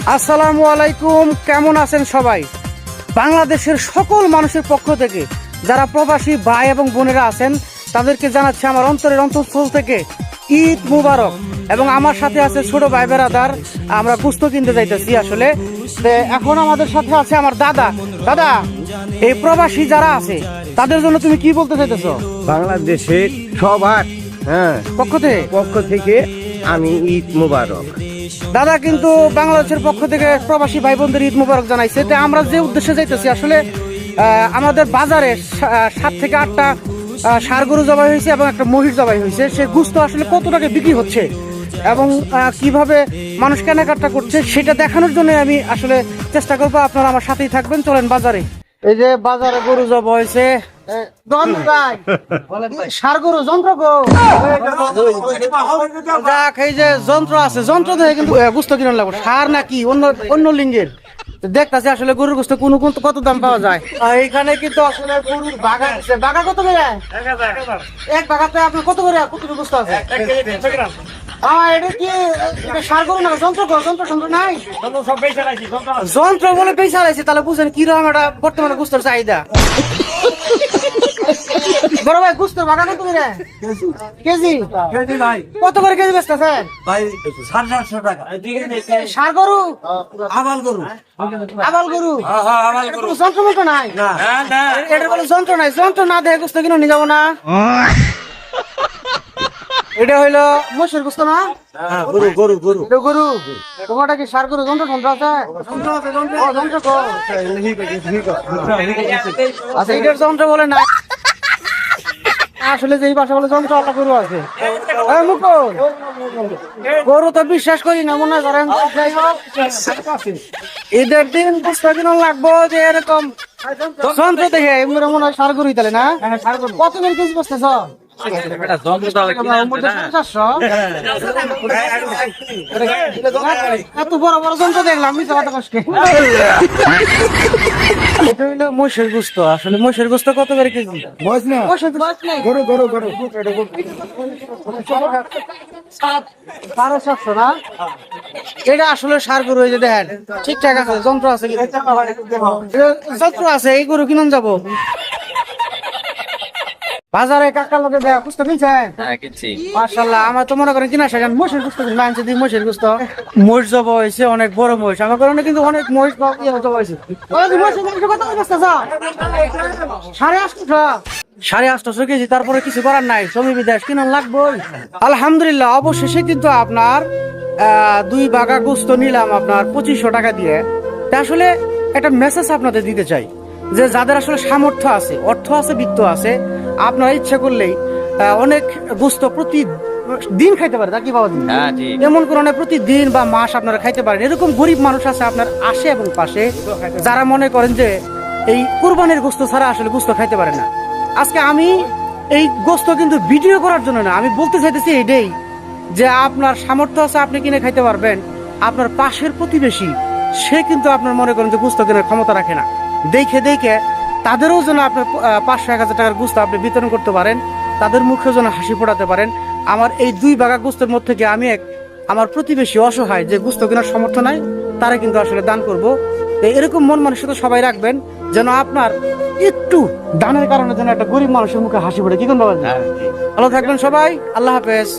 আসসালামু আলাইকুম, কেমন আছেন সবাই? বাংলাদেশের সকল মানুষের পক্ষ থেকে যারা প্রবাসী ভাই এবং বোনেরা আছেন তাদেরকে জানাচ্ছি আমার অন্তরের অন্তঃস্থল থেকে ঈদ মুবারক। এবং আমার সাথে আছে ছোট ভাই বেরাদার, আমরা গোশত কিনতে যাইতেছি। আসলে এখন আমাদের সাথে আছে আমার দাদা। দাদা, এই প্রবাসী যারা আছে তাদের জন্য তুমি কি বলতে চাইতেছো? বাংলাদেশের সবার পক্ষ থেকে আমি ঈদ মুবারক। দাদা কিন্তু বাংলাদেশের পক্ষ থেকে প্রবাসী ভাই বোনদের ঈদ মুবারক জানাইছে। তো আমরা যে উদ্দেশ্যে যাইতেছি, আসলে আমাদের বাজারে 7 থেকে 8টা ষাঁড় গরু জবাই হয়েছে এবং একটা মহিষ জবাই হয়েছে। সে গোশত আসলে কত টাকা বিক্রি হচ্ছে এবং কিভাবে মানুষ কেনাকাটা করছে সেটা দেখানোর জন্য আমি আসলে চেষ্টা করবো। আপনারা আমার সাথেই থাকবেন, চলেন বাজারে। এই যে বাজারে গরু জবাই হয়েছে, ষাঁড় গরু যন্ত্র দেখ, এই যে যন্ত্র আছে, যন্ত্র দেখে কিন্তু গোশত কিনে লাগবে। ষাঁড় নাকি অন্য লিঙ্গের দেখতেছি আসলে গরুর গোশত কোন কত দাম পাওয়া যায়। এইখানে কিন্তু আসলে গরুর বাগা আছে। বাগা কত করে? এক বাগাতে আপনার কত করে কতটুকু গোশত আছে? এটা কি ষাঁড় গরু না যন্ত্র? যন্ত্র নাই, যন্ত্র বলে পয়সা লাইছে। তাহলে বুঝেন কিরকম এটা বর্তমানে গোশতের চাহিদা। বড় ভাই, গোশতের বাগা কত করে কেজি? কত করে কেজি বেচতেছে ভাই? 750 টাকা। ষাঁড় গরু? আবাল গরু? যন্ত্র নাই? এটার কোনো যন্ত্র নাই। যন্ত্র না দেখে গোশত কিনে নিয়ে যাবো না? এটা হইলো মোষের গোশত না? গরু। তোমারটা কি ষাঁড় গরু? যন্ত্র আছে? আচ্ছা, এটার যন্ত্র বলে না আসলে, যে ভাষা বলে যন্ত্র আলাদা গরু আছে। গরু তো বিশ্বাস করি না, মনে করেন ঈদের দিন গোশত কিনা লাগবো যে এরকম যন্ত্র দেখে মনে হয় ষাঁড় গরুই তাহলে না? কত করে কেজি বসতেছ? এত বড় বড় যন্ত্র দেখলাম, মোষের গোশত। আসলে মোষের গোশত কত করে কেজি? না, এটা আসলে ষাঁড় গরু। এই যে দেখেন, ঠিকঠাক আছে, যন্ত্র আছে, যন্ত্র আছে। এই গরু কিনন যাবো বাজারে। কাকার লোকে দেখা গোশত কিনছেন? মাশাআল্লাহ, আমার তো মনে করেন কিনা সেখানে মোষের গোশত আনছে। মোষের গোশত, মহিষ জবা হয়েছে, অনেক বড় মহিষ। আমার কারণে কিন্তু অনেক মহিষ জবা হয়েছে। 850 কেজি। তারপরে কিছু করার নাই, জমি বিদেশ কিনা লাগবে। আলহামদুলিল্লাহ, অবশেষে কিন্তু আপনার 2 বাগা গোশত নিলাম আপনার 2500 টাকা দিয়ে। তা আসলে একটা মেসেজ আপনাদের দিতে চাই যে যাদের আসলে সামর্থ্য আছে, অর্থ আছে, বিত্ত আছে, আপনারা ইচ্ছা করলেই অনেক গোশত প্রতিদিন খাইতে পারে। তা কি বাবা, এমন কোন প্রতিদিন বা মাস আপনারা খাইতে পারেন। এরকম গরিব মানুষ আছে আপনার আশে এবং পাশে, যারা মনে করেন যে এই কুরবানির গোশত ছাড়া আসলে গোশত খাইতে পারে না। আজকে আমি এই গোশত কিন্তু ভিডিও করার জন্য না, আমি বলতে চাইতেছি এটাই যে আপনার সামর্থ্য আছে, আপনি কিনে খাইতে পারবেন। আপনার পাশের প্রতিবেশী সে কিন্তু আপনার মনে করেন যে গোশত কেনার ক্ষমতা রাখে না, দেখে তাদেরও যেন আপনার 500-1000 টাকার গোশত আপনি বিতরণ করতে পারেন, তাদের মুখে যেন হাসি ফোটাতে পারেন। আমার এই 2 বাগা গোশতের মধ্যে থেকে আমি আমার প্রতিবেশী অসহায় যে গোশত কেনার সামর্থ্য নাই, তারা কিন্তু আসলে দান করব। এরকম মন মানসিকতা সবাই রাখবেন, যেন আপনার একটু দানের কারণে যেন একটা গরিব মানুষের মুখে হাসি ফোটে। কি কোন বাবা? ভালো থাকবেন সবাই, আল্লাহ হাফেজ।